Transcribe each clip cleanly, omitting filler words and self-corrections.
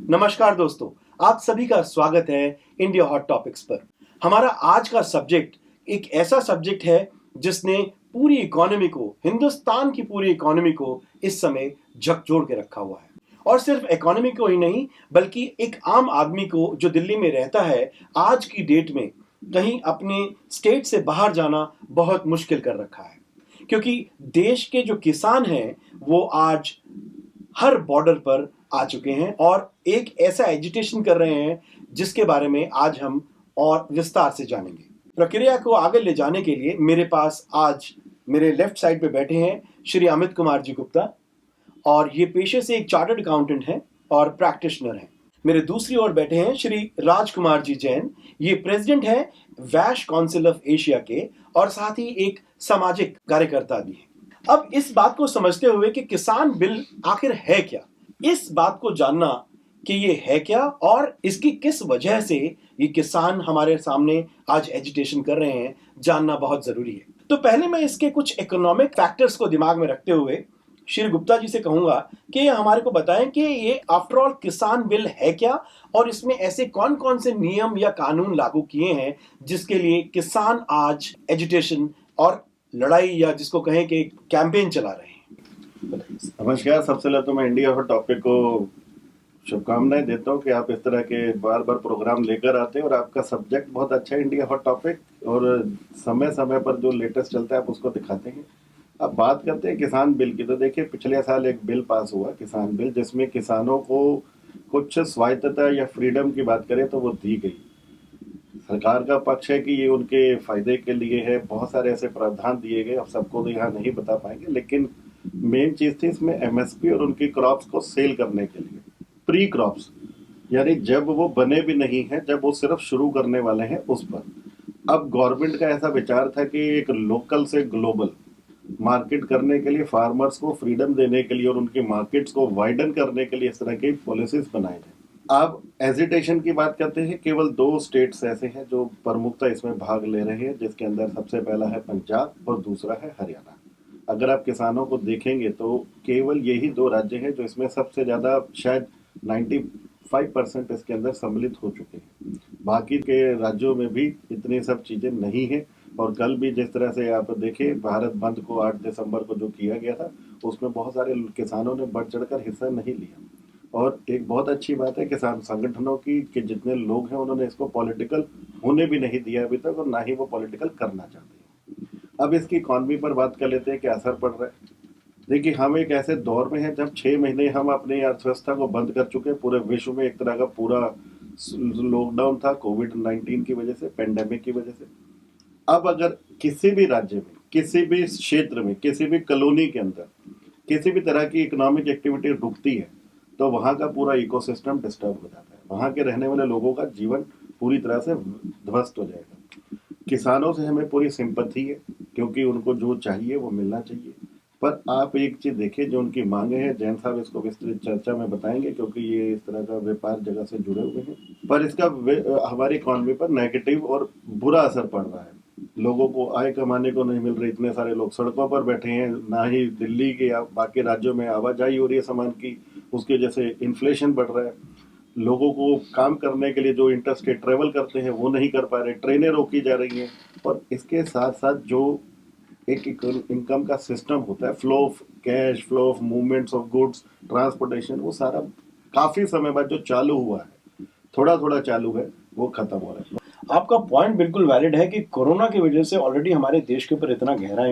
नमस्कार दोस्तों, आप सभी का स्वागत है इंडिया हॉट टॉपिक्स पर। हमारा आज का सब्जेक्ट एक ऐसा सब्जेक्ट है जिसने पूरी इकोनॉमी को, हिंदुस्तान की पूरी इकोनॉमी को इस समय झकझोर के रखा हुआ है। और सिर्फ इकोनॉमी को ही नहीं, बल्कि एक आम आदमी को जो दिल्ली में रहता है, आज की डेट में कहीं अपने स्टेट से बाहर जाना बहुत मुश्किल कर रखा है। क्योंकि देश के जो किसान हैं वो आज हर बॉर्डर पर आ चुके हैं और एक ऐसा एजिटेशन कर रहे हैं जिसके बारे में आज हम और विस्तार से जानेंगे। प्रक्रिया को आगे ले जाने के लिए मेरे पास आज मेरे लेफ्ट साइड पे बैठे हैं श्री अमित कुमार जी गुप्ता, और ये पेशे से एक चार्टर्ड अकाउंटेंट हैं और प्रैक्टिशनर हैं। मेरे दूसरी ओर बैठे हैं श्री राजकुमार जी जैन, ये प्रेसिडेंट हैं वैश काउंसिल ऑफ एशिया के और साथ ही एक सामाजिक कार्यकर्ता भी हैं। अब इस बात को समझते हुए कि किसान बिल आखिर है क्या, इस बात को जानना कि ये है क्या और इसकी किस वजह से ये किसान हमारे सामने आज एजिटेशन कर रहे हैं, जानना बहुत जरूरी है। तो पहले मैं इसके कुछ इकोनॉमिक फैक्टर्स को दिमाग में रखते हुए श्री गुप्ता जी से कहूंगा कि ये हमारे को बताएं कि ये आफ्टर ऑल किसान बिल है क्या और इसमें ऐसे कौन कौन से नियम या कानून लागू किए हैं जिसके लिए किसान आज एजिटेशन और लड़ाई या जिसको कहें कि कैंपेन चला रहे हैं। नमस्कार। सबसे पहले तो मैं इंडिया हॉट टॉपिक को शुभकामनाएं देता हूँ कि आप इस तरह के बार बार प्रोग्राम लेकर आते हैं और आपका सब्जेक्ट बहुत अच्छा है इंडिया हॉट टॉपिक, और समय समय पर जो लेटेस्ट चलता है आप उसको दिखाते हैं। अब बात करते हैं किसान बिल की। तो देखिए, पिछले साल एक बिल पास हुआ, किसान बिल, जिसमें किसानों को कुछ स्वायत्तता या फ्रीडम की बात करें तो वो दी गई। सरकार का पक्ष है कि ये उनके फायदे के लिए है, बहुत सारे ऐसे प्रावधान दिए गए, अब सबको तो यहाँ नहीं बता पाएंगे, लेकिन मेन चीज थी इसमें एमएसपी और उनकी क्रॉप्स को सेल करने के लिए। प्री क्रॉप्स यानी जब वो बने भी नहीं है, जब वो सिर्फ शुरू करने वाले हैं उस पर। अब गवर्नमेंट का ऐसा विचार था कि एक लोकल से ग्लोबल मार्केट करने के लिए, फार्मर्स को फ्रीडम देने के लिए और उनकी मार्केट्स को वाइडन करने के लिए इस तरह की पॉलिसीज बनाए जाए। अब एजिटेशन की बात करते हैं। केवल 2 स्टेट्स ऐसे हैं जो प्रमुखता इसमें भाग ले रहे हैं, जिसके अंदर सबसे पहला है पंजाब और दूसरा है हरियाणा। अगर आप किसानों को देखेंगे तो केवल यही 2 राज्य हैं जो इसमें सबसे ज़्यादा, शायद 95% इसके अंदर सम्मिलित हो चुके हैं। बाकी के राज्यों में भी इतनी सब चीज़ें नहीं हैं। और कल भी जिस तरह से आप देखें, भारत बंद को 8 दिसंबर को जो किया गया था, उसमें बहुत सारे किसानों ने बढ़ चढ़कर हिस्सा नहीं लिया। और एक बहुत अच्छी बात है किसान संगठनों की कि जितने लोग हैं उन्होंने इसको पॉलिटिकल होने भी नहीं दिया अभी तक, और ना ही वो पॉलिटिकल करना चाहते हैं। अब इसकी इकॉनमी पर बात कर लेते हैं, क्या असर पड़ रहा है। देखिए, हम एक ऐसे दौर में हैं जब 6 महीने हम अपनी अर्थव्यवस्था को बंद कर चुके हैं। पूरे विश्व में एक तरह का पूरा लॉकडाउन था कोविड-19 की वजह से, पेंडेमिक की वजह से। अब अगर किसी भी राज्य में, किसी भी क्षेत्र में, किसी भी कॉलोनी के अंदर किसी भी तरह की इकोनॉमिक एक्टिविटी रुकती है तो वहाँ का पूरा इकोसिस्टम डिस्टर्ब हो जाता है। वहाँ के रहने वाले लोगों का जीवन पूरी तरह से ध्वस्त हो जाएगा। किसानों से हमें पूरी सिंपैथी है क्योंकि उनको जो चाहिए वो मिलना चाहिए। पर आप एक चीज देखिए, जो उनकी मांगे हैं, जैन साहब इसको विस्तृत चर्चा में बताएंगे क्योंकि ये इस तरह का व्यापार जगह से जुड़े हुए हैं, पर इसका हमारी इकॉनमी पर नेगेटिव और बुरा असर पड़ रहा है। लोगों को आय कमाने को नहीं मिल रही, इतने सारे लोग सड़कों पर बैठे हैं, ना ही दिल्ली के या बाकी राज्यों में आवाजाही हो रही है सामान की, उसके जैसे इन्फ्लेशन बढ़ रहा है। लोगों को काम करने के लिए जो इंटरस्टेट ट्रेवल करते हैं वो नहीं कर पा रहे, ट्रेनें रोकी जा रही हैं। और इसके साथ साथ जो एक इनकम का सिस्टम होता है, flow of cash, flow of movements of goods, transportation, वो सारा काफी समय बाद जो चालू हुआ है, थोड़ा थोड़ा चालू है, वो खत्म हो रहा है। आपका पॉइंट बिल्कुल वैलिड है कि कोरोना की वजह से ऑलरेडी हमारे देश के ऊपर इतना गहरा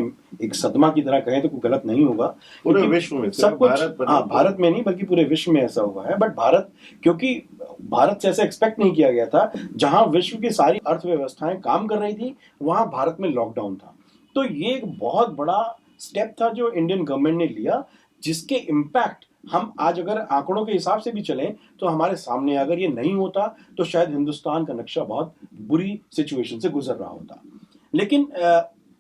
एक सदमा की तरह कहें तो कोई गलत नहीं होगा। पूरे विश्व में, सब कुछ, हाँ, भारत में नहीं बल्कि पूरे विश्व में ऐसा हुआ है। बट भारत, क्योंकि भारत से ऐसा एक्सपेक्ट नहीं किया गया था, जहां विश्व की सारी अर्थव्यवस्थाएं काम कर रही थी वहां भारत में लॉकडाउन था। तो ये एक बहुत बड़ा स्टेप था जो इंडियन गवर्नमेंट ने लिया, जिसके इम्पैक्ट हम आज अगर आंकड़ों के हिसाब से भी चलें तो हमारे सामने, अगर ये नहीं होता तो शायद हिंदुस्तान का नक्शा बहुत बुरी सिचुएशन से गुजर रहा होता। लेकिन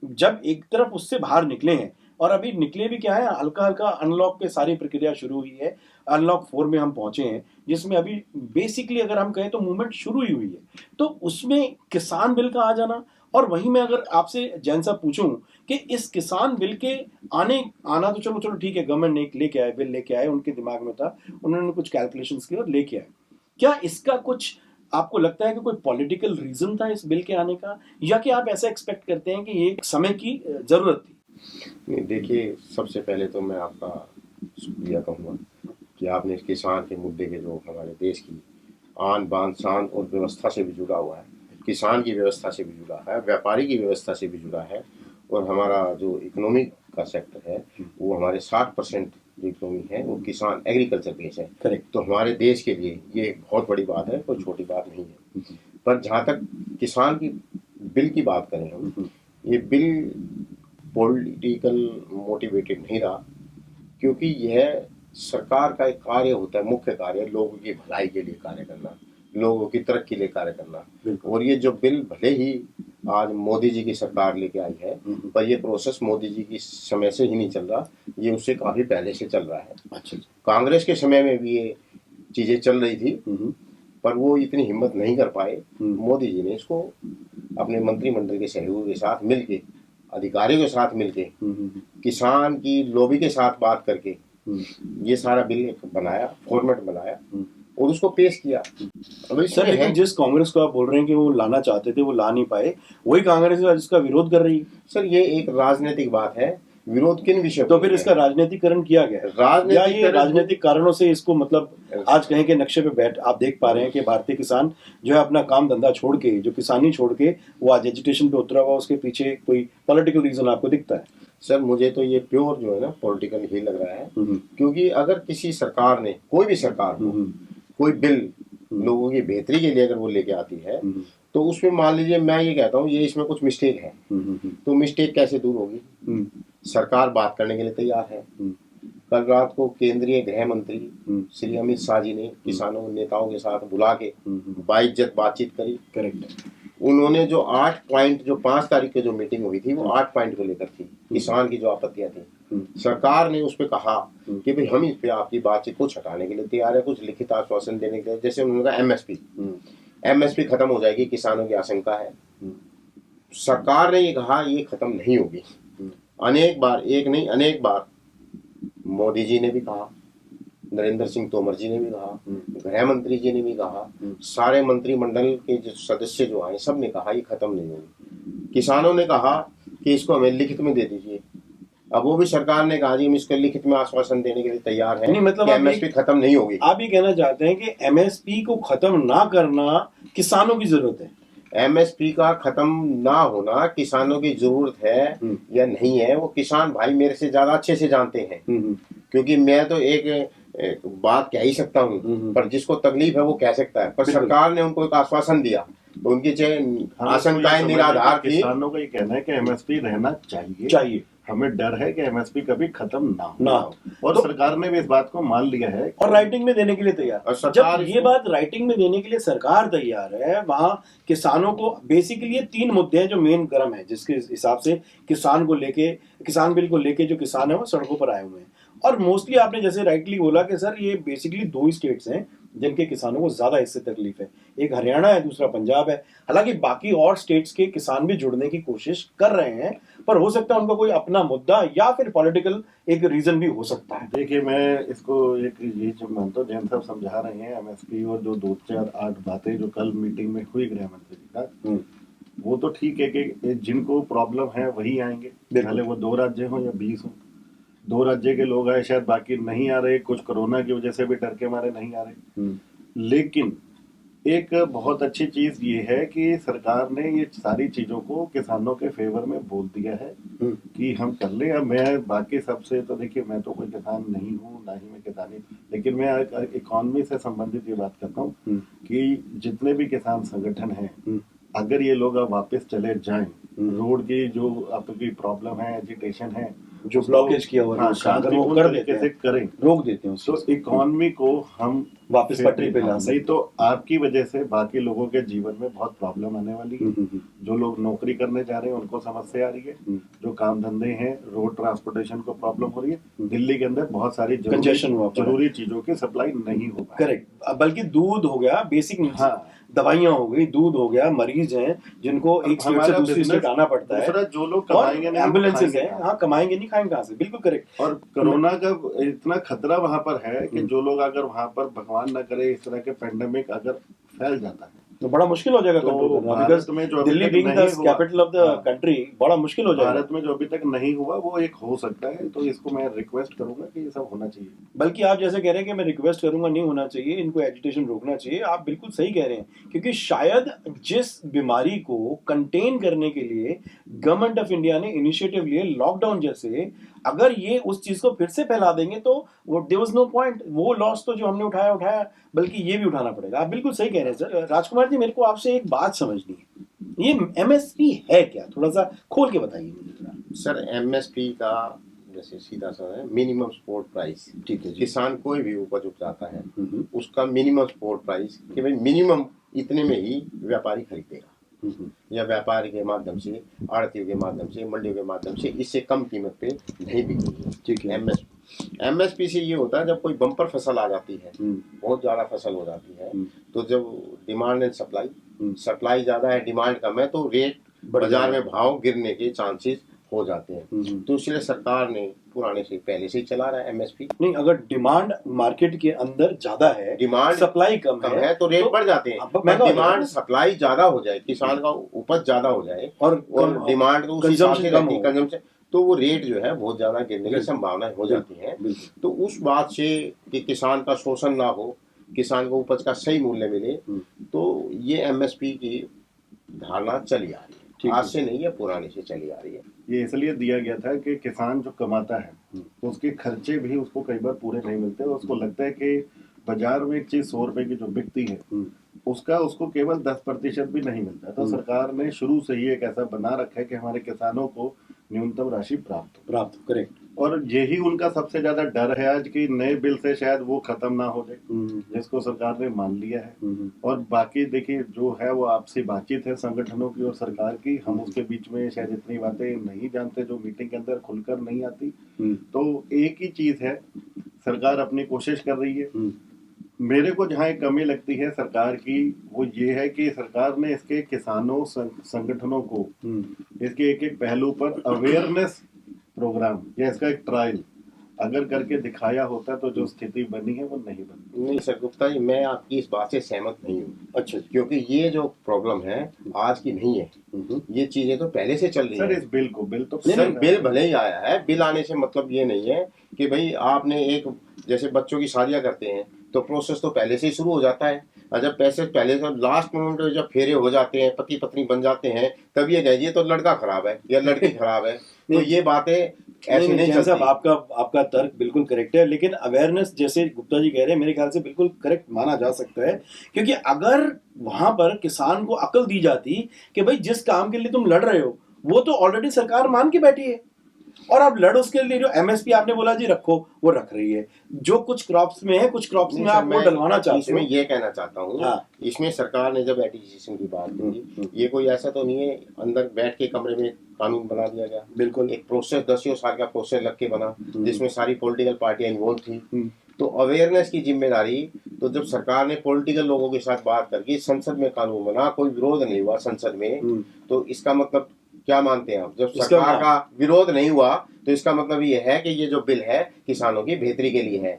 जब एक तरफ उससे बाहर निकले हैं, और अभी निकले भी क्या है, हल्का हल्का अनलॉक पे सारी प्रक्रिया शुरू हुई है। अनलॉक 4 में हम पहुंचे हैं, जिसमें अभी बेसिकली अगर हम कहें तो मूवमेंट शुरू ही हुई है। तो उसमें किसान बिल का आ जाना, और वहीं मैं अगर आपसे जैन साहब पूछूं कि इस किसान बिल के आना तो चलो ठीक है, गवर्नमेंट ने एक लेके आए, बिल लेके आए, उनके दिमाग में था, उन्होंने कुछ कैलकुलेशंस किए और लेके आए। क्या इसका कुछ आपको लगता है कि कोई पॉलिटिकल रीजन था इस बिल के आने का, या कि आप ऐसा एक्सपेक्ट करते हैं कि ये एक समय की जरूरत थी? नहीं, देखिए, सबसे पहले तो मैं आपका शुक्रिया कहूँगा कि आपने इस किसान के मुद्दे के जो हमारे देश की आन बान शान और व्यवस्था से भी जुड़ा हुआ है, किसान की व्यवस्था से भी जुड़ा है, व्यापारी की व्यवस्था से भी जुड़ा है, और हमारा जो इकोनॉमी का सेक्टर है वो हमारे 60% जो इकोनॉमी है वो किसान एग्रीकल्चर बेस है। करेक्ट। तो हमारे देश के लिए ये एक बहुत बड़ी बात है, कोई छोटी बात नहीं है। पर जहाँ तक किसान की बिल की बात करें हम, ये बिल पॉलिटिकल मोटिवेटेड नहीं रहा, क्योंकि यह सरकार का एक कार्य होता है, मुख्य कार्य लोगों की भलाई के लिए कार्य करना, लोगों की तरक्की के लिए कार्य करना। और ये जो बिल भले ही आज मोदी जी की सरकार लेके आई है, पर ये प्रोसेस मोदी जी की समय से ही नहीं चल रहा, ये उससे काफी पहले से चल रहा है। अच्छा। कांग्रेस के समय में भी ये चीजें चल रही थी, पर वो इतनी हिम्मत नहीं कर पाए। मोदी जी ने इसको अपने मंत्रिमंडल के सहयोग के साथ मिलके, अधिकारियों के साथ मिलके, किसान की लॉबी के साथ बात करके ये सारा बिल बनाया, फॉर्मेट बनाया और उसको पेश किया। सर, लेकिन जिस कांग्रेस को आप बोल रहे हैं कि वो लाना चाहते थे वो ला नहीं पाए, वही कांग्रेस है जिसका विरोध कर रही है। सर, ये एक राजनीतिक बात है। विरोध किन विषय तो फिर इसका राजनीतिकरण किया गया है, या ये राजनीतिक कारणों से इसको, मतलब आज कहीं के नक्शे पे बैठ आप देख पा रहे हैं कि भारतीय किसान जो है अपना काम धंधा छोड़ के, जो किसानी छोड़ के वो आज एजुटेशन पे उतरा हुआ, उसके पीछे कोई पॉलिटिकल रीजन आपको दिखता है? सर, मुझे तो ये प्योर जो है ना पॉलिटिकल ही लग रहा है, क्योंकि अगर किसी सरकार ने, कोई भी सरकार हो, कोई बिल लोगों की बेहतरी के लिए अगर वो लेके आती है, तो उसमें मान लीजिए मैं ये कहता हूँ ये इसमें कुछ मिस्टेक है, तो मिस्टेक कैसे दूर होगी? सरकार बात करने के लिए तैयार है। कल रात को केंद्रीय गृह मंत्री श्री अमित शाह जी ने किसानों नेताओं के साथ बुला के बाइज्जत बातचीत करी। करेक्ट। उन्होंने जो 8 पॉइंट, जो 5 तारीख की जो मीटिंग हुई थी, वो 8 पॉइंट को लेकर थी, किसान की जो आपत्तियां थी। सरकार ने उस पर कहा कि भाई हम इस पे आपकी बातचीत को हटाने के लिए तैयार है, कुछ लिखित आश्वासन देने के लिए। जैसे उन्होंने कहा एमएसपी खत्म हो जाएगी, किसानों की आशंका है। सरकार ने ये कहा ये खत्म नहीं होगी। अनेक बार, एक नहीं अनेक बार मोदी जी ने भी कहा, नरेंद्र सिंह तोमर जी ने भी कहा, गृह मंत्री जी ने भी कहा, सारे मंत्रिमंडल के जो सदस्य जो आए सब ने कहा ये खत्म नहीं होगी। किसानों ने कहा कि इसको हमें लिखित में दे दीजिए। अब वो भी सरकार ने कहा जी हम इसको लिखित में आश्वासन देने के लिए तैयार हैं। नहीं, मतलब एमएसपी खत्म नहीं होगी। आप ये कहना चाहते हैं कि एमएसपी को खत्म ना करना किसानों की जरूरत है? एमएसपी का खत्म ना होना किसानों की जरूरत है या नहीं है, वो किसान भाई मेरे से ज्यादा अच्छे से जानते हैं। क्योंकि मैं तो एक बात कह ही सकता हूँ, पर जिसको तकलीफ है वो कह सकता है। पर सरकार ने उनको एक आश्वासन दिया, तो उनकी आशंकाएं निराधार थी। किसानों का ये कहना है कि एमएसपी रहना चाहिए। हमें डर है कि एमएसपी कभी खत्म ना हो। और तो सरकार ने भी इस बात को मान लिया है और राइटिंग में देने के लिए तैयार। और जब ये बात राइटिंग में देने के लिए सरकार तैयार है, वहां किसानों को बेसिकली ये 3 मुद्दे हैं जो मेन गर्म है, जिसके हिसाब से किसान बिल को लेके जो किसान है वो सड़कों पर आए हुए हैं। और मोस्टली आपने जैसे राइटली बोला कि सर ये बेसिकली 2 ही स्टेट्स हैं जिनके किसानों को ज्यादा इससे तकलीफ है, एक हरियाणा है, दूसरा पंजाब है। हालांकि बाकी और स्टेट्स के किसान भी जुड़ने की कोशिश कर रहे हैं, पर हो सकता है उनका कोई अपना मुद्दा या फिर पॉलिटिकल एक रीजन भी हो सकता है। देखिए, मैं इसको एक ये जो मानता हूँ, जैन साहब समझा रहे हैं एमएसपी और जो 2-4-8 बातें जो कल मीटिंग में हुई गृह मंत्री जी का, वो तो ठीक है कि जिनको प्रॉब्लम है वही आएंगे, भले वो 2 राज्य हो या 20 हो। 2 राज्य के लोग आए, शायद बाकी नहीं आ रहे, कुछ कोरोना की वजह से भी डर के मारे नहीं आ रहे। लेकिन एक बहुत अच्छी चीज ये है कि सरकार ने ये सारी चीजों को किसानों के फेवर में बोल दिया है कि हम कर ले। अब मैं बाकी सबसे तो देखिए, मैं तो कोई किसान नहीं हूँ, ना ही मैं किसानी, लेकिन मैं इकोनॉमी से संबंधित ये बात करता हूँ कि जितने भी किसान संगठन हैं, अगर ये लोग अब वापस चले जाएं, रोड की जो आपकी प्रॉब्लम है, एजिटेशन है, जो ब्लॉकेज किया हुआ है, अगर वो कर देते हैं, करें, रोक देते हैं, तो इकोनॉमी को हम वापस पटरी पे ला सकते। नहीं तो आपकी वजह से बाकी लोगों के जीवन में बहुत प्रॉब्लम आने वाली है। जो लोग नौकरी करने जा रहे हैं उनको समस्या आ रही है, जो काम धंधे हैं, रोड ट्रांसपोर्टेशन को प्रॉब्लम हो रही है। दिल्ली के अंदर बहुत सारी जरूरी चीजों की सप्लाई नहीं हो पाई। करेक्ट, बल्कि दूध हो गया, बेसिक दवाइयाँ हो गई, दूध हो गया, मरीज हैं जिनको एक स्टेट से हमारा दूसरी स्टेट business- आना पड़ता है, दूसरा जो लोग और कमाएंगे नहीं वो एम्बुलेंसेज खाएंगे हैं, कहाँ? हाँ कमाएंगे नहीं, खाएंगे कहाँ से, बिल्कुल करेक्ट। और कोरोना का इतना खतरा वहां पर है कि हम्म। जो लोग अगर वहां पर भगवान न करे इस तरह के पेंडेमिक अगर फैल जाता है तो बड़ा मुश्किल हो जाएगा तो कंट्रोल करना, भारत बिकॉज में जो अभी दिल्ली तक बीइंग द नहीं हुआ, कैपिटल ऑफ द हाँ, कंट्री बड़ा मुश्किल हो जाएगा। भारत में जो अभी तक नहीं हुआ वो एक हो सकता है, तो इसको मैं रिक्वेस्ट करूंगा कि ये सब होना चाहिए। बल्कि आप जैसे कह रहे हैं कि मैं रिक्वेस्ट करूंगा, नहीं होना चाहिए, इनको एजिटेशन रोकना चाहिए, आप बिल्कुल सही कह रहे हैं, क्योंकि शायद जिस बीमारी को कंटेन करने के लिए गवर्नमेंट ऑफ इंडिया ने इनिशिएटिव लिए लॉकडाउन जैसे, अगर ये उस चीज को फिर से फैला देंगे तो देयर वाज नो पॉइंट, वो लॉस तो जो हमने उठाया, बल्कि ये भी उठाना पड़ेगा। आप बिल्कुल सही कह रहे हैं सर। राजकुमार जी, मेरे को आपसे एक बात समझनी है, ये एमएसपी है क्या, थोड़ा सा खोल के बताइए मुझे जरा। सर एमएसपी का जैसे सीधा सा है मिनिमम सपोर्ट प्राइस। ठीक है जी। किसान कोई भी उपज उपजाता है हम्म, उसका मिनिमम सपोर्ट प्राइस कि भाई मिनिमम इतने में ही व्यापारी खरीदेगा, या व्यापारी के माध्यम से, आड़तियों के माध्यम से, मंडियों के माध्यम से, इससे कम कीमत पे नहीं बिकेगी। ठीक है। एमएसपी से ये होता है जब कोई बम्पर फसल आ जाती है, बहुत ज्यादा फसल हो जाती है, तो जब डिमांड एंड सप्लाई ज्यादा है, डिमांड कम है, तो रेट बाजार में भाव गिरने के चांसेस हो जाते हैं। तो इसलिए सरकार ने पुराने से पहले से ही चला रहा है एमएसपी। नहीं, अगर डिमांड मार्केट के अंदर ज्यादा है, डिमांड सप्लाई कम है तो रेट बढ़ जाते हैं। डिमांड सप्लाई ज्यादा हो जाए, किसान का उपज ज्यादा हो जाए और डिमांड तो उसी हिसाब से रहती है, कंजम्पशन, तो वो रेट जो है बहुत ज्यादा गिरने की संभावना हो जाती है। तो उस बात से कि किसान का शोषण ना हो, किसान को उपज का सही मूल्य मिले, तो ये एमएसपी की धारणा चली आ रही है, आज से नहीं है, पुराने से चली आ रही है। ये इसलिए दिया गया था कि किसान जो कमाता है तो उसके खर्चे भी उसको कई बार पूरे नहीं मिलते, और उसको लगता है कि बाजार में एक चीज 100 रुपए की जो बिकती है उसका उसको केवल 10% भी नहीं मिलता। तो सरकार ने शुरू से ही एक ऐसा बना रखा है कि हमारे किसानों को न्यूनतम राशि प्राप्त हो। करेक्ट। और यही उनका सबसे ज्यादा डर है आज की नए बिल से शायद वो खत्म ना हो जाए, जिसको सरकार ने मान लिया है। और बाकी देखिए जो है वो आपसी बातचीत है संगठनों की और सरकार की, हम उसके बीच में शायद इतनी बातें नहीं जानते जो मीटिंग के अंदर खुलकर नहीं आती। तो एक ही चीज है, सरकार अपनी कोशिश कर रही है। मेरे को जहाँ एक कमी लगती है सरकार की वो ये है कि सरकार ने इसके किसानों संगठनों को इसके एक एक पहलू पर अवेयरनेस प्रोग्राम या इसका एक ट्रायल अगर करके दिखाया होता तो जो स्थिति बनी है वो नहीं बनी। नहीं सर गुप्ता जी, मैं आपकी इस बात से सहमत नहीं हूँ। अच्छा, क्योंकि ये जो प्रॉब्लम है आज की नहीं है, ये चीजें तो पहले से चल रही है। सर इस बिल को सर बिल भले ही आया है, बिल आने से मतलब ये नहीं है कि भाई आपने एक जैसे बच्चों की शादियां करते हैं तो प्रोसेस तो पहले से ही शुरू हो जाता है, और जब पैसे पहले से लास्ट मोमेंट में जब फेरे हो जाते हैं, पति पत्नी बन जाते हैं, तब ये कहिए तो लड़का खराब है या लड़की खराब है। तो ये बातें ऐसे नहीं चलती। साहब आपका तर्क बिल्कुल करेक्ट है, लेकिन अवेयरनेस जैसे गुप्ता जी कह रहे हैं मेरे ख्याल से बिल्कुल करेक्ट माना जा सकता है, क्योंकि अगर वहां पर किसान को अकल दी जाती कि भाई जिस काम के लिए तुम लड़ रहे हो वो तो ऑलरेडी सरकार मान के बैठी है, और आप लड़ उसके लिए, जो एमएसपी आपने बोला जी रखो, वो रख रही है। जो कुछ क्रॉप्स में है, कुछ क्रॉप्स में आप वो डलवाना चाहते हो। इसमें ये कहना चाहता हूँ, हाँ। इसमें सरकार ने जब एडमिनिस्ट्रेशन की बात की, ये कोई ऐसा तो नहीं है अंदर बैठ के कमरे में कानून बना दिया गया। बिल्कुल एक प्रोसेस 10 साल का प्रोसेस लग के बना, जिसमें सारी पॉलिटिकल पार्टियां इन्वॉल्व थी। तो अवेयरनेस की जिम्मेदारी, तो जब सरकार ने पॉलिटिकल लोगों के साथ बात करके संसद में कानून बना, कोई विरोध नहीं हुआ संसद में, तो इसका मतलब क्या मानते हैं आप? जब सरकार का विरोध नहीं हुआ तो इसका मतलब ये है कि ये जो बिल है किसानों की बेहतरी के लिए है।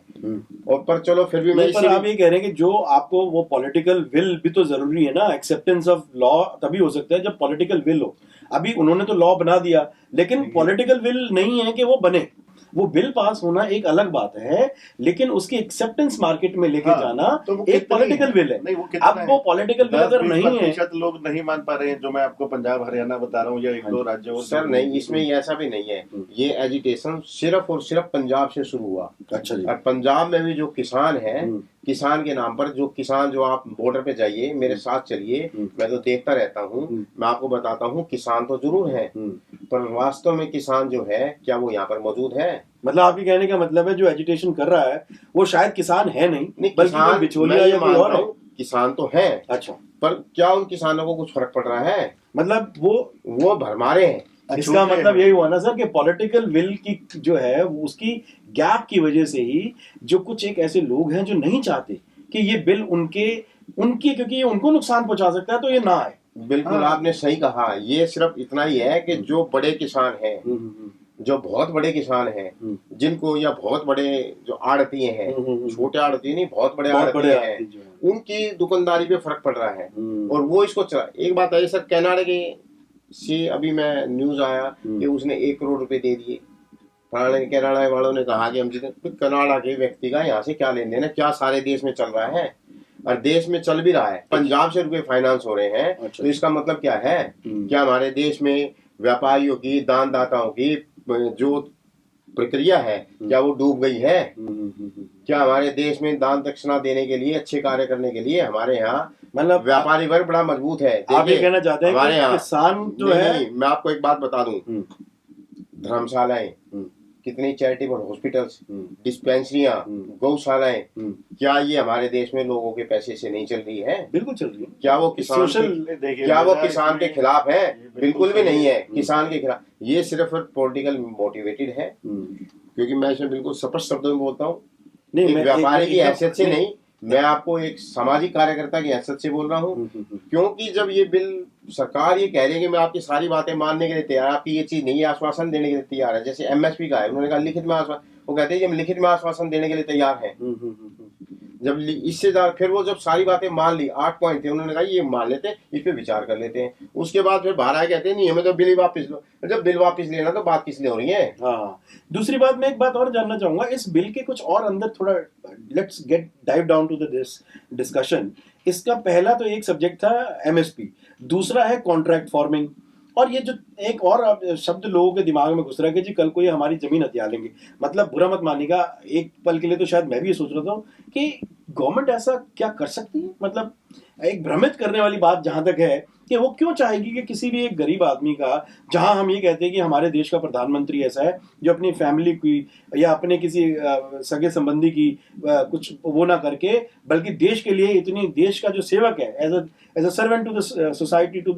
और पर चलो फिर भी पर आप ये कह रहे हैं कि जो आपको वो पॉलिटिकल विल भी तो जरूरी है ना, एक्सेप्टेंस ऑफ लॉ तभी हो सकता है जब पॉलिटिकल विल हो। अभी उन्होंने तो लॉ बना दिया, लेकिन पॉलिटिकल विल नहीं है कि वो बने। वो बिल पास होना एक अलग बात है, लेकिन उसकी एक्सेप्टेंस मार्केट में लेके जाना तो एक पॉलिटिकल विल है। अब वो पॉलिटिकल विल अगर नहीं है, 10-20% लोग नहीं मान पा रहे हैं, जो मैं आपको पंजाब हरियाणा बता रहा हूँ या 1-2 राज्यों। सर नहीं, इसमें ऐसा भी नहीं है। ये एजिटेशन सिर्फ और सिर्फ पंजाब से शुरू हुआ। अच्छा जी। और पंजाब में भी जो किसान है, किसान के नाम पर जो किसान, जो आप बॉर्डर पे जाइए, मेरे साथ चलिए, मैं तो देखता रहता हूँ, मैं आपको बताता हूँ, किसान तो जरूर है, पर वास्तव में किसान जो है क्या वो यहाँ पर मौजूद है? मतलब आपके कहने का मतलब है जो एजिटेशन कर रहा है वो शायद किसान है नहीं, बल्कि कोई बिचौलिया या कोई और है। किसान तो है। अच्छा, पर क्या उन किसानों को कुछ फर्क पड़ रहा है? मतलब वो भरमारे हैं। इसका मतलब यही हुआ ना सर कि पॉलिटिकल विल की जो है उसकी गैप की वजह से ही जो कुछ एक ऐसे लोग हैं जो नहीं चाहते कि ये बिल उनके उनकी, क्योंकि ये उनको नुकसान पहुंचा सकता है, तो ये ना आए। बिल्कुल हाँ। आपने सही कहा। ये सिर्फ इतना ही है कि जो बड़े किसान हैं, जो बहुत बड़े किसान हैं, जिनको या बहुत बड़े जो आड़ती हैं, छोटे आड़ती नहीं, बहुत बड़े आड़ती हैं, उनकी दुकानदारी पे फर्क पड़ रहा है और वो इसको चला। एक बात है सर, कनाडा के से अभी मैं न्यूज आया कि उसने 1 करोड़ रुपए दे दिए। कनाडा वालों ने कहा कि हम जितने कनाडा के व्यक्ति का यहाँ से क्या लेन देन है, क्या सारे देश में चल रहा है, और देश में चल भी रहा है। पंजाब से रुपए फाइनेंस हो रहे हैं। अच्छा। तो इसका मतलब क्या है? क्या हमारे देश में व्यापारियों की, दानदाताओं की जो प्रक्रिया है, क्या वो डूब गई है? क्या हमारे देश में दान दक्षिणा देने के लिए, अच्छे कार्य करने के लिए हमारे यहाँ मतलब व्यापारी वर्ग बड़ा मजबूत है? आप ये कहना चाहते हैं हमारे यहाँ किसान जो है, मैं आपको एक बात बता दूं, धर्मशालाएं, कितनी चैरिटेबल हॉस्पिटल्स, डिस्पेंसरियां, गौशालाएं, क्या ये हमारे देश में लोगों के पैसे से नहीं चल रही है? बिल्कुल चल रही है। क्या वो किसान के खिलाफ है? बिल्कुल भी नहीं है किसान के खिलाफ। ये सिर्फ पॉलिटिकल मोटिवेटेड है, क्योंकि मैं इसमें बिल्कुल स्पष्ट शब्दों में बोलता हूँ, व्यापारी की हैसियत से नहीं, मैं आपको एक सामाजिक कार्यकर्ता की हैसियत से बोल रहा हूँ। क्योंकि जब ये बिल सरकार ये कह रही है कि मैं आपकी सारी बातें मानने के लिए तैयार, आपकी ये चीज नहीं है, आश्वासन देने के लिए तैयार है, जैसे एमएसपी का है, उन्होंने कहा लिखित में आश्वासन, वो कहते हैं कि हम लिखित में आश्वासन देने के लिए तैयार हैं। जब इससे ज्यादा फिर वो जब सारी बातें मान ली, 8 पॉइंट थे, उन्होंने कहा ये मान लेते हैं, इस पे विचार कर लेते हैं। उसके बाद फिर बाहर आए कहते हैं नहीं हमें तो बिल ही वापस लो। जब बिल वापस लेना तो बात किस लिए हो रही है? हाँ, दूसरी बात मैं एक बात और जानना चाहूंगा, इस बिल के कुछ और अंदर थोड़ा let's get dive down to this discussion. इसका पहला तो एक सब्जेक्ट था एमएसपी, दूसरा है कॉन्ट्रैक्ट फार्मिंग, और ये जो एक और शब्द लोगों के दिमाग में घुस रहा है कि जी कल को ये हमारी जमीन हथिया लेंगे। मतलब बुरा मत मानिएगा, एक पल के लिए तो शायद मैं भी ये सोच रहा था कि गवर्नमेंट ऐसा क्या कर सकती है। मतलब एक भ्रमित करने वाली बात जहां तक है कि वो क्यों चाहेगी कि किसी भी एक गरीब आदमी का, जहां हम ये कहते हैं कि हमारे देश का प्रधानमंत्री ऐसा है जो अपनी फैमिली की या अपने किसी सगे संबंधी की कुछ वो ना करके, बल्कि देश के लिए इतनी, देश का जो सेवक है, as a servant to the society, to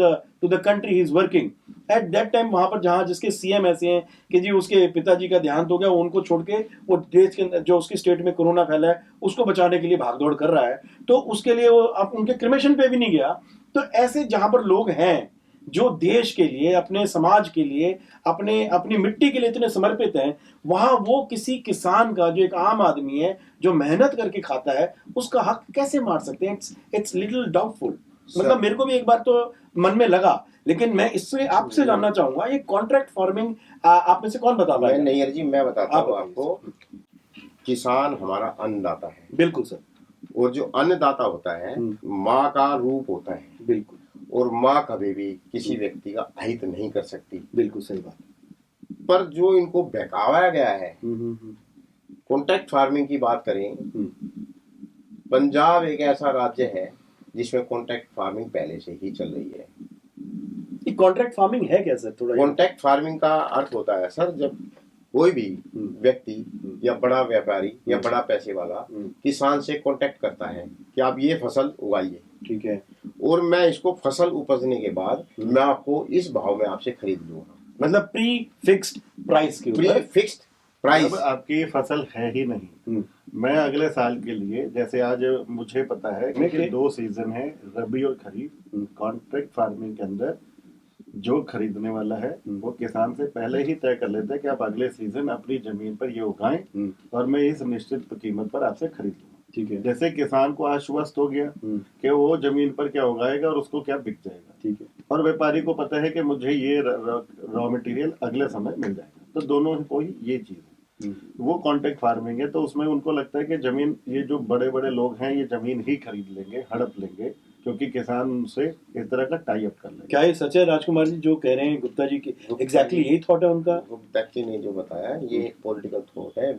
the country he is working at that time, वहां पर जहां जिसके सीएम ऐसे हैं कि जी उसके पिताजी का देहांत हो गया, उनको छोड़ के वो देश के जो उसकी स्टेट में कोरोना फैला है उसको बचाने के लिए भागदौड़ कर रहा है, तो उसके लिए वो अब उनके क्रिमेशन पे भी नहीं गया। तो ऐसे जहां पर लोग हैं जो देश के लिए, अपने समाज के लिए, अपनी मिट्टी के लिए इतने समर्पित हैं, वहां वो किसी किसान का, जो एक आम आदमी है जो मेहनत करके खाता है, उसका हक कैसे मार सकते हैं? It's little doubtful. मतलब मेरे को भी एक बार तो मन में लगा, लेकिन मैं इससे आपसे जानना चाहूंगा, ये कॉन्ट्रैक्ट फार्मिंग आप में से कौन बता पाएगा? नहीं जी, मैं बताता हूँ आपको। किसान हमारा अन्नदाता है। बिल्कुल सर। और जो अन्नदाता होता है माँ का रूप होता है। बिल्कुल। और माँ कभी भी किसी व्यक्ति का अहित नहीं कर सकती। बिल्कुल सही बात। पर जो इनको बहकावाया गया है, कॉन्ट्रैक्ट फार्मिंग की बात करें, पंजाब एक ऐसा राज्य है जिसमें कॉन्ट्रैक्ट फार्मिंग पहले से ही चल रही है। ये कॉन्ट्रैक्ट फार्मिंग है क्या सर? थोड़ा कॉन्ट्रैक्ट फार्मिंग का अर्थ होता है सर, जब कोई भी व्यक्ति या बड़ा व्यापारी या बड़ा पैसे वाला किसान से कॉन्टेक्ट करता है कि आप ये फसल उगाइए, ठीक है, और मैं इसको फसल उपजने के बाद मैं आपको इस भाव में आपसे खरीद लूंगा। मतलब प्री फिक्स्ड प्राइस के ऊपर। Pre fixed price. आपकी फसल है ही नहीं, मैं अगले साल के लिए, जैसे आज मुझे पता है कि 2 सीजन है, रबी और खरीफ। कॉन्ट्रैक्ट फार्मिंग के अंदर जो खरीदने वाला है वो किसान से पहले ही तय कर लेता है कि आप अगले सीजन अपनी जमीन पर ये उगाएं और मैं इस निश्चित कीमत पर आपसे खरीद लूंगा, ठीक है। जैसे किसान को आश्वस्त हो गया कि वो जमीन पर क्या उगाएगा और उसको क्या बिक जाएगा, ठीक है, और व्यापारी को पता है कि मुझे ये रॉ मटेरियल अगले समय मिल जाएगा, तो दोनों को ही ये चीज है, वो कॉन्ट्रैक्ट फार्मिंग है। तो उसमें उनको लगता है कि जमीन, ये जो बड़े बड़े लोग हैं ये जमीन ही खरीद लेंगे, हड़प लेंगे, क्योंकि किसान उनसे इस तरह का टाई अप कर ले। क्या ये सच है राजकुमार जी जो कह रहे हैं गुप्ता जी की? एग्जैक्टली यही थॉट है उनका। गुप्ता जी ने जो बताया ये एक पॉलिटिकल थॉट है।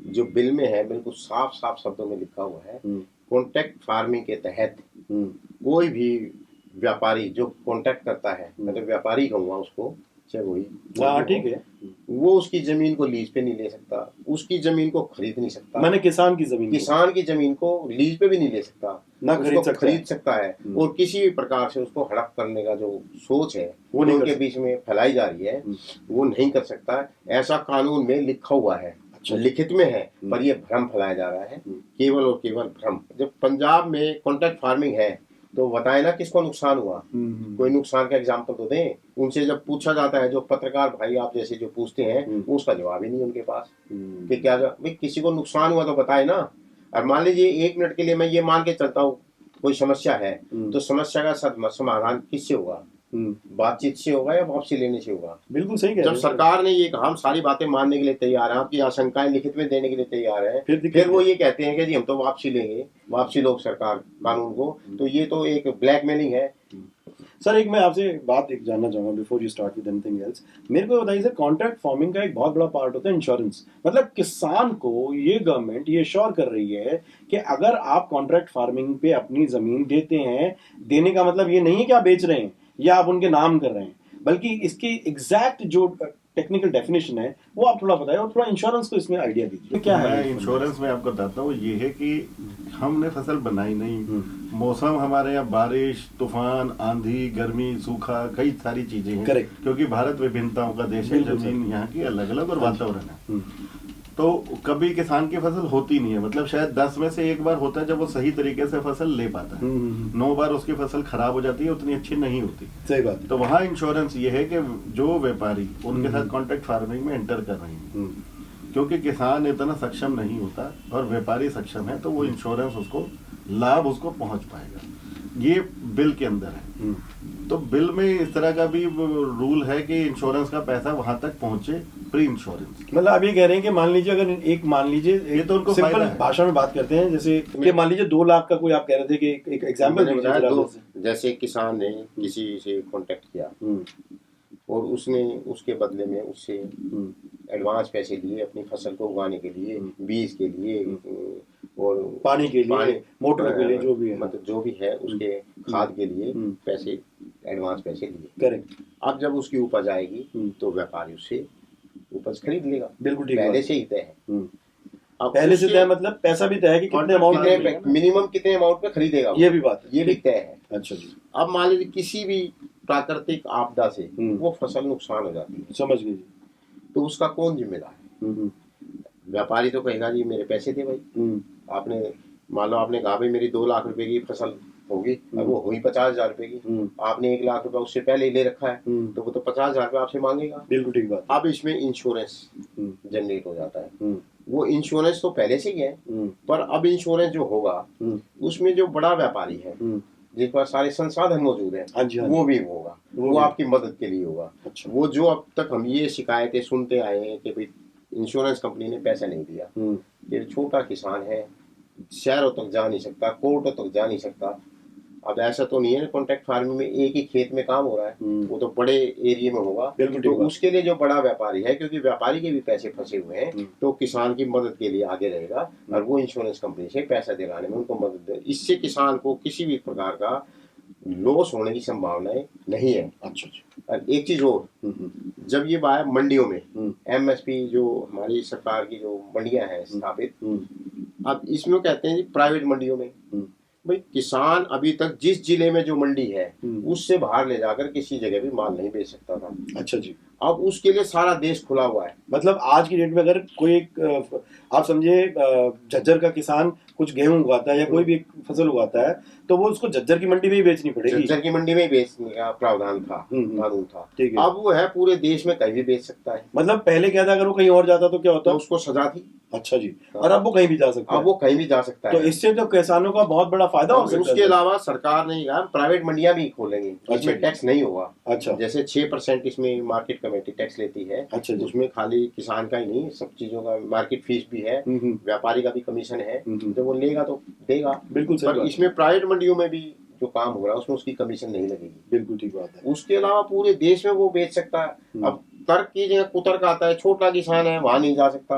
जो बिल में है बिल्कुल साफ साफ शब्दों में लिखा हुआ है, कॉन्ट्रैक्ट फार्मिंग के तहत कोई भी व्यापारी जो कॉन्ट्रैक्ट करता है, मैं तो व्यापारी कहूँगा उसको, चाहे वही, ठीक है, वो उसकी जमीन को लीज पे नहीं ले सकता, उसकी जमीन को खरीद नहीं सकता। मैंने किसान की जमीन को लीज पे भी नहीं ले सकता, ना खरीद सकता है। और किसी भी प्रकार से उसको हड़प करने का जो सोच है वो उनके बीच में फैलाई जा रही है, वो नहीं कर सकता। ऐसा कानून में लिखा हुआ है। अच्छा। लिखित में है, पर ये भ्रम फैलाया जा रहा है, केवल और केवल भ्रम। जब पंजाब में कॉन्ट्रैक्ट फार्मिंग है तो बताए ना किसको नुकसान हुआ, कोई नुकसान का एग्जाम्पल तो दें। उनसे जब पूछा जाता है, जो पत्रकार भाई आप जैसे जो पूछते हैं, उसका जवाब ही नहीं उनके पास कि क्या भाई किसी को नुकसान हुआ तो बताए ना। और मान लीजिए 1 मिनट के लिए मैं ये मान के चलता हूँ कोई समस्या है, तो समस्या का समाधान किससे होगा? बातचीत से होगा या वापसी लेने से होगा? बिल्कुल सही कह जब रहे हैं। सरकार ने ये कहा हम सारी बातें मानने के लिए तैयार हैं, आपकी आशंकाएं लिखित में देने के लिए तैयार है, फिर वो ये कहते हैं कि जी हम तो वापसी लेंगे, वापसी लो सरकार कानून को, तो ये तो एक ब्लैकमेलिंग है। सर एक मैं आपसे बात एक जानना चाहूंगा before you start with anything else. मेरे को बताइए सर, कॉन्ट्रैक्ट फार्मिंग का एक बहुत बड़ा पार्ट होता है इंश्योरेंस। मतलब किसान को ये गवर्नमेंट ये श्योर कर रही है कि अगर आप कॉन्ट्रैक्ट फार्मिंग पे अपनी जमीन देते हैं, देने का मतलब ये नहीं है कि आप बेच रहे हैं या आप उनके नाम कर रहे हैं, बल्कि इसकी एग्जैक्ट जो टेक्निकल डेफिनेशन है वो आप थोड़ा बताइए, और थोड़ा इंश्योरेंस को इसमें आइडिया दीजिए क्या है। मैं इंश्योरेंस में आपको बताता हूँ, ये है कि हमने फसल बनाई नहीं, मौसम हमारे यहाँ बारिश, तूफान, आंधी, गर्मी, सूखा, कई सारी चीजें हैं। करेक्ट। क्योंकि भारत विभिन्नताओं का देश है, जमीन यहाँ की अलग अलग और वातावरण है, तो कभी किसान की फसल होती नहीं है। मतलब शायद 10 में से 1 बार होता है जब वो सही तरीके से फसल ले पाता है, 9 बार उसकी फसल खराब हो जाती है, उतनी अच्छी नहीं होती। सही बात। तो वहाँ इंश्योरेंस ये है कि जो व्यापारी उनके साथ कॉन्ट्रैक्ट फार्मिंग में एंटर कर रहे हैं, क्योंकि किसान इतना सक्षम नहीं होता और व्यापारी सक्षम है, तो वो इंश्योरेंस उसको लाभ उसको पहुंच पाएगा। ये बिल के अंदर है। तो बिल में इस तरह का भी रूल है कि इंश्योरेंस का पैसा वहां तक पहुंचे प्री इंश्योरेंस। मतलब आप ये कह रहे हैं कि मान लीजिए अगर एक मान लीजिए ये तो उनको सिंपल फायदा है। भाषा में बात करते हैं, जैसे कि मान लीजिए 2 लाख का कोई आप कह रहे थे कि एक एग्जांपल मैंने बताया दीजिए। जैसे किसान ने किसी से कांटेक्ट किया और उसने उसके बदले में उससे एडवांस पैसे लिए अपनी फसल को उगाने के लिए, बीज के लिए और पानी के लिए, मोटर के लिए, जो भी है, मतलब जो भी है उसके खाद के लिए पैसे, एडवांस पैसे लिए। करेक्ट। अब जब उसकी उपज आएगी तो व्यापारी उससे उपज खरीद लेगा। बिल्कुल ठीक पहले बात। से ही तय है। अब पहले से तय मतलब पैसा भी तय है कि कितने अमाउंट मिनिमम कितने अमाउंट पे खरीदेगा, ये भी बात है, ये भी तय है। अच्छा जी। अब मान लीजिए किसी भी प्राकृतिक आपदा से वो फसल नुकसान हो जाती है, समझ गए जी। तो उसका कौन जिम्मेदार है? व्यापारी तो कहेगा जी मेरे पैसे दे भाई, आपने मान लो आपने कहा भाई मेरी 2 लाख रुपए की फसल होगी, अब वो हुई 50,000 रुपए की, आपने 1 लाख रुपए उससे पहले ही ले रखा है, तो वो तो 50,000 रुपए आपसे मांगेगा। बिल्कुल ठीक बात। अब इसमें इंश्योरेंस जनरेट हो जाता है। वो इंश्योरेंस तो पहले से ही है, पर अब इंश्योरेंस जो होगा उसमें जो बड़ा व्यापारी है जिस पर सारे संसाधन मौजूद है, वो भी होगा, वो आपकी मदद के लिए होगा। अच्छा। वो जो अब तक हम ये शिकायतें सुनते आए हैं कि भाई इंश्योरेंस कंपनी ने पैसा नहीं दिया, ये छोटा किसान है, शहरों तक जा नहीं सकता, कोर्टों तक जा नहीं सकता। अब ऐसा तो नहीं है कॉन्ट्रैक्ट फार्मिंग में एक ही खेत में काम हो रहा है, वो तो बड़े एरिया में होगा, तो उसके लिए जो बड़ा व्यापारी है, क्योंकि व्यापारी के भी पैसे फंसे हुए हैं, तो किसान की मदद के लिए आगे रहेगा और वो इंश्योरेंस कंपनी से पैसा दिलाने में उनको मदद दे। इससे किसान को किसी भी प्रकार का लॉस होने की संभावनाएं नहीं है। अच्छा। और एक चीज और, जब ये बात मंडियों में एमएसपी जो हमारी सरकार की जो मंडियां हैं स्थापित, अब इसमें कहते हैं प्राइवेट मंडियों में भाई किसान अभी तक जिस जिले में जो मंडी है उससे बाहर ले जाकर किसी जगह भी माल नहीं बेच सकता था। अच्छा जी। अब उसके लिए सारा देश खुला हुआ है। मतलब आज की डेट में अगर कोई आप समझे झज्जर का किसान कुछ गेहूं उगाता है या कोई भी फसल उगाता है, तो वो उसको झज्जर की मंडी में ही बेचनी पड़ेगी। झज्जर की मंडी में ही बेचने का प्रावधान था, कानून था। अब वो है पूरे देश में कहीं भी बेच सकता है। मतलब पहले क्या था, अगर वो कहीं और जाता तो क्या होता? तो उसको सजा थी। अच्छा जी। और अब वो कहीं भी जा सकता है। अब वो कहीं भी जा सकता है। तो इससे तो किसानों का बहुत बड़ा फायदा हो सकता है। उसके अलावा सरकार ने कहा प्राइवेट मंडियां भी खोलेंगे, इसमें टैक्स नहीं होगा। अच्छा। जैसे 6% इसमें मार्केट कमेटी टैक्स लेती है। अच्छा। उसमें खाली किसान का ही नहीं, सब चीजों का मार्केट फीस भी है, व्यापारी का भी कमीशन है, तो वो लेगा तो देगा। बिल्कुल सही। पर इसमें प्राइवेट मंडियों में भी जो काम हो रहा है उसमें उसकी कमीशन नहीं लगेगी। बिल्कुल ठीक बात है। उसके अलावा पूरे देश में वो बेच सकता है। अब तर्क की जगह कुतर्क आता है, छोटा किसान है वहां नहीं जा सकता,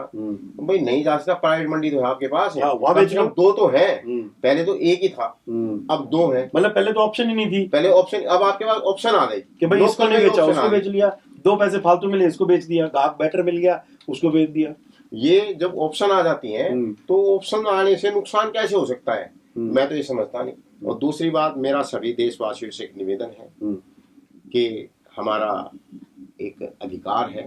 भाई नहीं जा सकता, प्राइवेट मंडी तो आपके पास है, वहां 2 तो है, पहले तो एक ही था, अब 2 है। मतलब पहले तो ऑप्शन ही नहीं थी, पहले ऑप्शन, अब आपके पास ऑप्शन आ गई कि भाई इसको नहीं बेचा, उसको बेच लिया, 2 पैसे फालतू मिले इसको बेच दिया, गाहक बेटर मिल गया उसको बेच दिया। ये जब ऑप्शन आ जाती है तो ऑप्शन आने से नुकसान कैसे हो सकता है, मैं तो ये समझता नहीं। और दूसरी बात, मेरा सभी देशवासियों से एक निवेदन है कि हमारा एक अधिकार है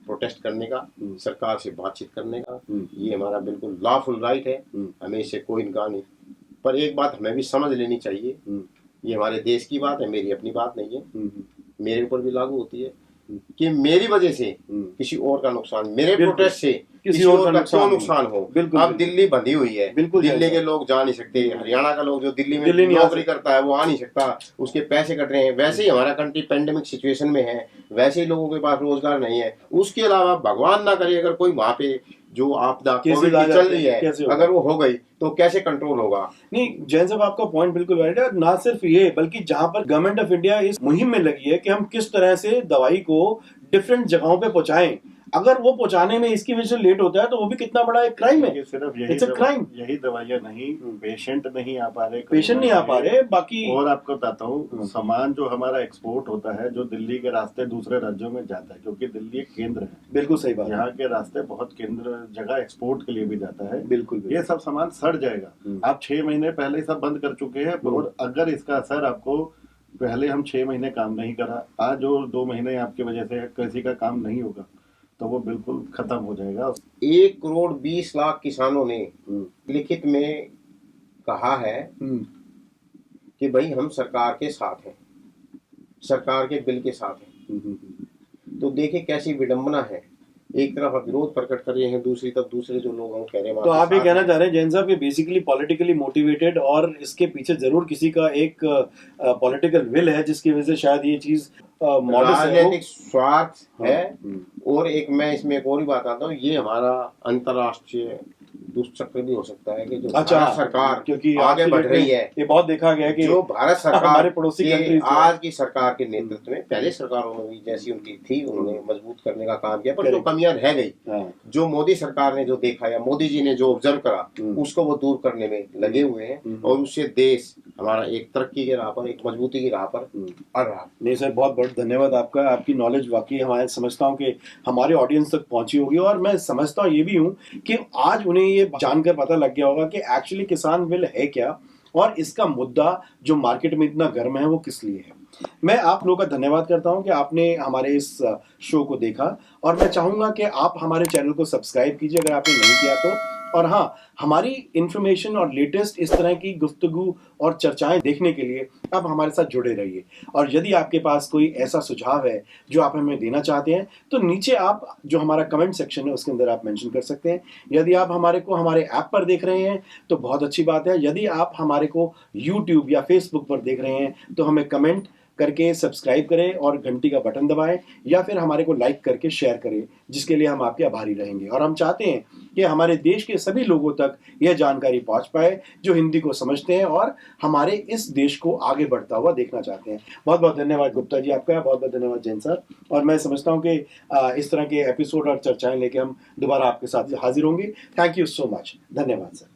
प्रोटेस्ट करने का, सरकार से बातचीत करने का, ये हमारा बिल्कुल लॉफुल राइट है, हमें इससे कोई इनकार नहीं। पर एक बात हमें भी समझ लेनी चाहिए, ये हमारे देश की बात है, मेरी अपनी बात नहीं है, मेरे ऊपर भी लागू होती है कि मेरी वजह से किसी और का नुकसान, मेरे प्रोटेस्ट से किसी और का क्यों नुकसान हो। अब दिल्ली बंधी हुई है, दिल्ली के लोग जा नहीं सकते, हरियाणा का लोग जो दिल्ली में नौकरी करता है वो आ नहीं सकता, उसके पैसे कट रहे हैं। वैसे ही हमारा कंट्री पेंडेमिक सिचुएशन में है, वैसे ही लोगों के पास रोजगार नहीं है। उसके अलावा भगवान ना करे अगर कोई वहां पे जो आपदा कोविड की चल रही है अगर वो हो गई तो कैसे कंट्रोल होगा। नहीं जैन साहब, आपका पॉइंट बिल्कुल वैलिड है। ना सिर्फ ये बल्कि जहां पर गवर्नमेंट ऑफ इंडिया इस मुहिम में लगी है कि हम किस तरह से दवाई को डिफरेंट जगहों पे पहुंचाएं, अगर वो पहुंचाने में इसकी वजह से लेट होता है तो वो भी कितना बड़ा एक क्राइम है। सिर्फ क्राइम, यही दवाइयाँ नहीं, पेशेंट नहीं आ पा रहे, पेशेंट नहीं आ पा रहे। बाकी और आपको बताता हूँ, सामान जो हमारा एक्सपोर्ट होता है जो दिल्ली के रास्ते दूसरे राज्यों में जाता है, क्योंकि दिल्ली एक केंद्र है। बिल्कुल सही बात, यहाँ के रास्ते बहुत केंद्र जगह एक्सपोर्ट के लिए भी जाता है। बिल्कुल, ये सब सामान सड़ जाएगा। आप 6 महीने पहले सब बंद कर चुके हैं, और अगर इसका असर आपको पहले हम 6 महीने काम नहीं करा, आज और 2 महीने आपकी वजह से किसी का काम नहीं होगा तो वो बिल्कुल खत्म हो जाएगा। 1 करोड़ 20 लाख किसानों ने लिखित में कहा है कि भाई हम सरकार के साथ हैं, सरकार के बिल के साथ हैं। तो देखिए कैसी विडंबना है, एक तरफ आप विरोध प्रकट कर रहे हैं, दूसरी तरफ दूसरे जो लोग हम कह रहे हैं। तो आप ये कहना चाह रहे हैं जैन साहब कि बेसिकली पॉलिटिकली मोटिवेटेड, और इसके पीछे जरूर किसी का एक पॉलिटिकल विल है जिसकी वजह से शायद ये चीज राजनीतिक स्वार्थ है। और एक मैं इसमें एक और ही बात आता हूँ, ये हमारा अंतरराष्ट्रीय दुष्चक्र भी हो सकता है कि जो भारत सरकार क्योंकि आगे बढ़ रही है, ये बहुत देखा गया कि जो भारत सरकार हमारे पड़ोसी कंट्रीज आज की सरकार के नेतृत्व में, पहले सरकारों में भी जैसी उनकी थी उन्होंने मजबूत करने का काम किया, पर जो कमियां रह गई, जो मोदी सरकार ने जो देखा या मोदी जी ने जो ऑब्जर्व करा उसको वो दूर करने में लगे हुए हैं, और उससे देश हमारा एक तरक्की के राह पर, एक मजबूती की राह पर अड़ रहा। नहीं सर, बहुत बहुत धन्यवाद आपका। आपकी नॉलेज वाकई हमारे समझता हूँ कि हमारे ऑडियंस तक पहुंची होगी, और मैं समझता हूँ ये भी हूँ कि आज उन्हें ये जानकर पता लग गया होगा कि एक्चुअली किसान बिल है क्या, और इसका मुद्दा जो मार्केट में इतना गर्म है वो किस लिए है। मैं आप लोगों का धन्यवाद करता हूं कि आपने हमारे इस शो को देखा, और मैं चाहूंगा कि आप हमारे चैनल को सब्सक्राइब कीजिए अगर आपने नहीं किया तो। और हाँ, हमारी इंफॉर्मेशन और लेटेस्ट इस तरह की गुफ्तगू और चर्चाएं देखने के लिए आप हमारे साथ जुड़े रहिए। और यदि आपके पास कोई ऐसा सुझाव है जो आप हमें देना चाहते हैं तो नीचे आप जो हमारा कमेंट सेक्शन है उसके अंदर आप मेंशन कर सकते हैं। यदि आप हमारे ऐप पर देख रहे हैं तो बहुत अच्छी बात है। यदि आप हमारे को यूट्यूब या फेसबुक पर देख रहे हैं तो हमें कमेंट करके सब्सक्राइब करें और घंटी का बटन दबाएं, या फिर हमारे को लाइक करके शेयर करें, जिसके लिए हम आपके आभारी रहेंगे। और हम चाहते हैं कि हमारे देश के सभी लोगों तक यह जानकारी पहुंच पाए जो हिंदी को समझते हैं और हमारे इस देश को आगे बढ़ता हुआ देखना चाहते हैं। बहुत बहुत धन्यवाद गुप्ता जी आपका, बहुत बहुत धन्यवाद जैन साहब। और मैं समझता हूँ कि इस तरह के एपिसोड और चर्चाएं लेके हम दोबारा आपके साथ हाजिर होंगे। थैंक यू सो मच, धन्यवाद सर।